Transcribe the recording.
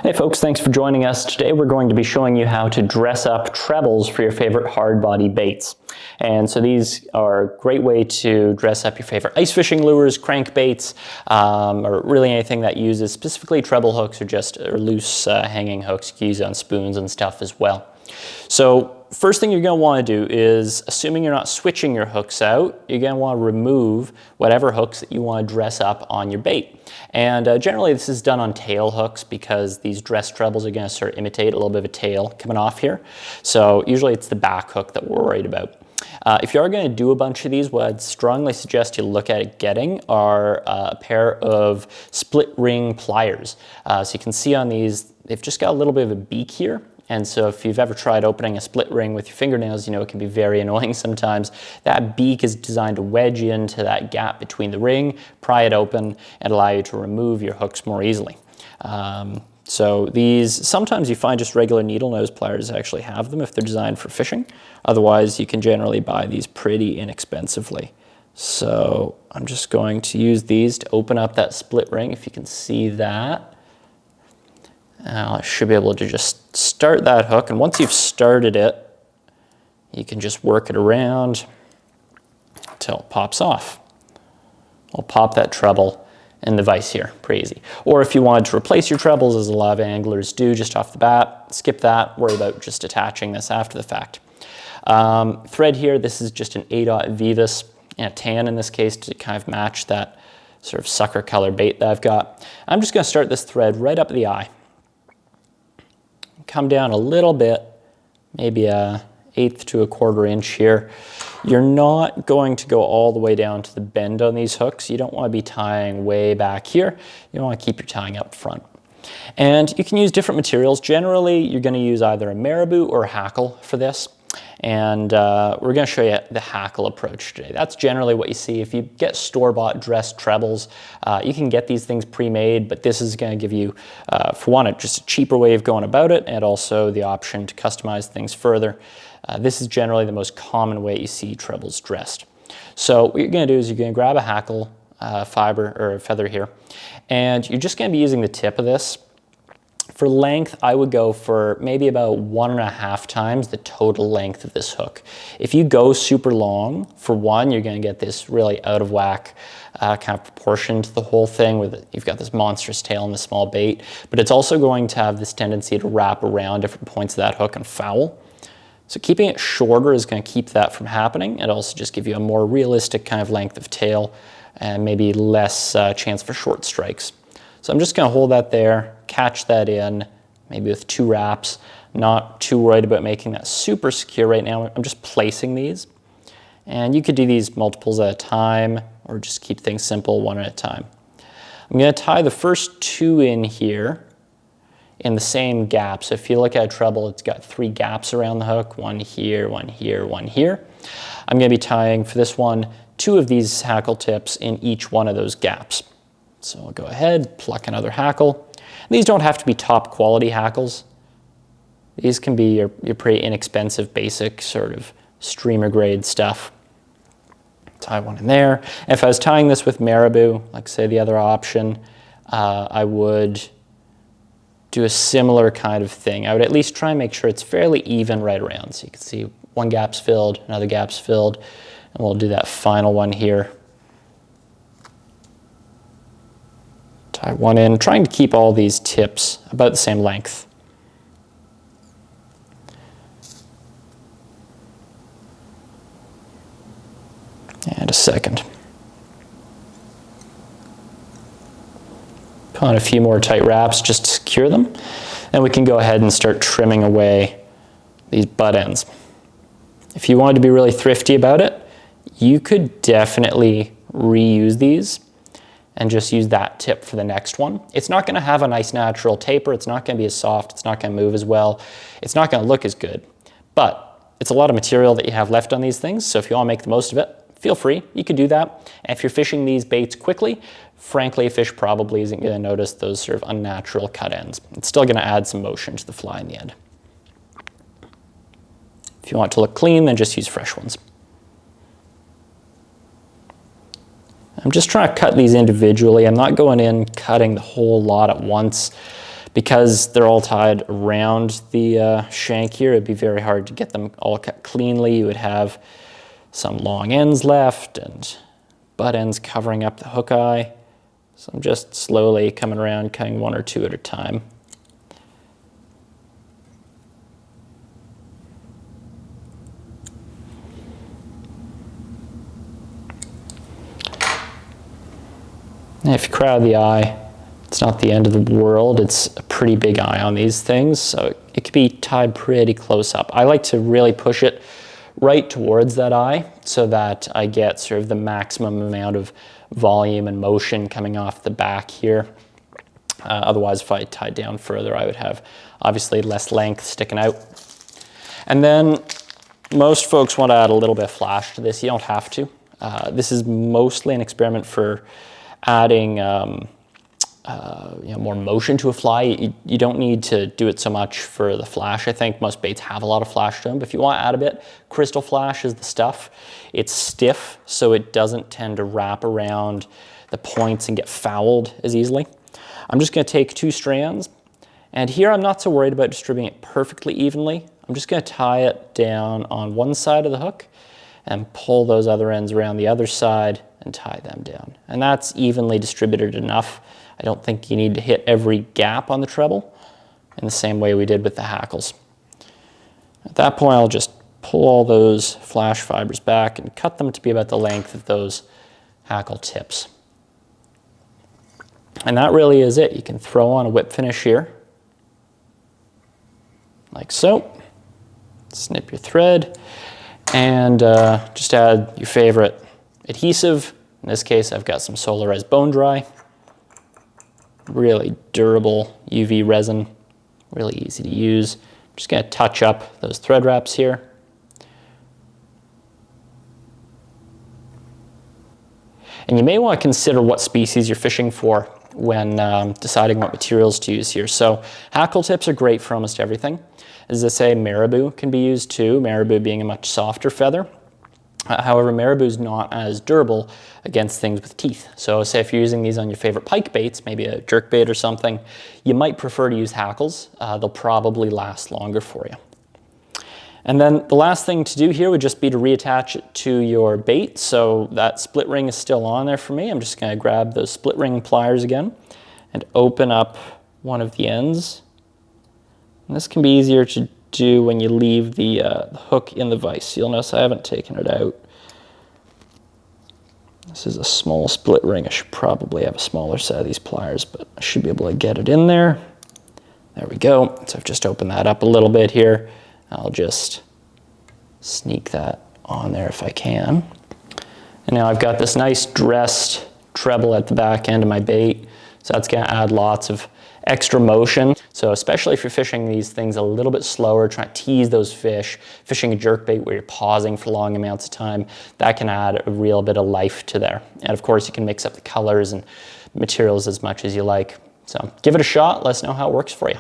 Hey folks, thanks for joining us. Today we're going to be showing you how to dress up trebles for your favorite hard body baits. And so these are a great way to dress up your favorite ice fishing lures, crankbaits, or really anything that uses specifically treble hooks or loose hanging hooks. You can use it on spoons and stuff as well. So first thing you're going to want to do is, assuming you're not switching your hooks out, you're going to want to remove whatever hooks that you want to dress up on your bait. And generally this is done on tail hooks because these dress trebles are going to sort of imitate a little bit of a tail coming off here. So usually it's the back hook that we're worried about. If you are going to do a bunch of these, what I'd strongly suggest you look at getting are a pair of split ring pliers. So you can see on these, they've just got a little bit of a beak here. And so if you've ever tried opening a split ring with your fingernails, you know it can be very annoying sometimes. That beak is designed to wedge into that gap between the ring, pry it open, and allow you to remove your hooks more easily. So these, sometimes you find just regular needle nose pliers actually have them if they're designed for fishing. Otherwise, you can generally buy these pretty inexpensively. So I'm just going to use these to open up that split ring, if you can see that. I should be able to just start that hook, and once you've started it, you can just work it around until it pops off. I'll pop that treble in the vise here, pretty easy. Or if you wanted to replace your trebles, as a lot of anglers do just off the bat, skip that, worry about just attaching this after the fact. Thread here, this is just an 8/0 Vivus and a tan in this case to kind of match that sort of sucker color bait that I've got. I'm just going to start this thread right up the eye. Come down a little bit, maybe an 1/8 to 1/4 inch here. You're not going to go all the way down to the bend on these hooks. You don't want to be tying way back here. You want to keep your tying up front. And you can use different materials. Generally, you're going to use either a marabou or a hackle for this. And we're going to show you the hackle approach today. That's generally what you see. If you get store-bought dressed trebles, you can get these things pre-made, but this is going to give you, for one, just a cheaper way of going about it, and also the option to customize things further. This is generally the most common way you see trebles dressed. So what you're going to do is you're going to grab a hackle fiber or feather here, and you're just going to be using the tip of this. For length, I would go for maybe about 1.5 times the total length of this hook. If you go super long, for one, you're going to get this really out of whack kind of proportion to the whole thing, where you've got this monstrous tail and the small bait, but it's also going to have this tendency to wrap around different points of that hook and foul. So keeping it shorter is going to keep that from happening, and also just give you a more realistic kind of length of tail and maybe less chance for short strikes. So I'm just going to hold that there, catch that in, maybe with 2 wraps. Not too worried about making that super secure right now. I'm just placing these. And you could do these multiples at a time, or just keep things simple, one at a time. I'm going to tie the first 2 in here in the same gap. So if you look at a treble, it's got 3 gaps around the hook, 1 here, 1 here, 1 here. I'm going to be tying, for this one, 2 of these hackle tips in each one of those gaps. So I'll go ahead, pluck another hackle. These don't have to be top quality hackles. These can be your pretty inexpensive, basic sort of streamer grade stuff. Tie one in there. And if I was tying this with marabou, like say the other option, I would do a similar kind of thing. I would at least try and make sure it's fairly even right around. So you can see one gap's filled, another gap's filled, and we'll do that final one here. Tie one in, trying to keep all these tips about the same length. And a second. Put on a few more tight wraps just to secure them. And we can go ahead and start trimming away these butt ends. If you wanted to be really thrifty about it, you could definitely reuse these and just use that tip for the next one. It's not going to have a nice natural taper. It's not going to be as soft. It's not going to move as well. It's not going to look as good. But it's a lot of material that you have left on these things, so if you want to make the most of it, feel free. You could do that. And if you're fishing these baits quickly, frankly, a fish probably isn't going to notice those sort of unnatural cut ends. It's still going to add some motion to the fly in the end. If you want it to look clean, then just use fresh ones. I'm just trying to cut these individually. I'm not going in cutting the whole lot at once Because they're all tied around the shank here, it'd be very hard to get them all cut cleanly. You would have some long ends left and butt ends covering up the hook eye. So I'm just slowly coming around, cutting one or two at a time. And if you crowd the eye, it's not the end of the world. It's a pretty big eye on these things, so it could be tied pretty close up. I like to really push it right towards that eye so that I get sort of the maximum amount of volume and motion coming off the back here. Otherwise, if I tied down further, I would have obviously less length sticking out. And then most folks want to add a little bit of flash to this. You don't have to. This is mostly an experiment for adding more motion to a fly. You don't need to do it so much for the flash. I think most baits have a lot of flash to them, but if you want to add a bit, crystal flash is the stuff. It's stiff, so it doesn't tend to wrap around the points and get fouled as easily. I'm just going to take 2 strands, and here I'm not so worried about distributing it perfectly evenly. I'm just going to tie it down on one side of the hook and pull those other ends around the other side and tie them down. And that's evenly distributed enough. I don't think you need to hit every gap on the treble in the same way we did with the hackles. At that point, I'll just pull all those flash fibers back and cut them to be about the length of those hackle tips. And that really is it. You can throw on a whip finish here, like so. Snip your thread, and just add your favorite adhesive. In this case, I've got some Solarized Bone Dry. Really durable UV resin, really easy to use. I'm just going to touch up those thread wraps here. And you may want to consider what species you're fishing for when deciding what materials to use here. So hackle tips are great for almost everything. As I say, marabou can be used too, marabou being a much softer feather. However, marabou is not as durable against things with teeth. So say if you're using these on your favorite pike baits, maybe a jerk bait or something, you might prefer to use hackles. They'll probably last longer for you. And then the last thing to do here would just be to reattach it to your bait. So that split ring is still on there for me. I'm just going to grab those split ring pliers again and open up one of the ends. And this can be easier to do when you leave the hook in the vise. You'll notice I haven't taken it out. This is a small split ring. I should probably have a smaller set of these pliers, but I should be able to get it in there. There we go. So I've just opened that up a little bit here. I'll just sneak that on there if I can. And now I've got this nice dressed treble at the back end of my bait. So that's going to add lots of extra motion. So especially if you're fishing these things a little bit slower, trying to tease those fish, fishing a jerkbait where you're pausing for long amounts of time, that can add a real bit of life to there. And of course you can mix up the colors and materials as much as you like. So give it a shot, let us know how it works for you.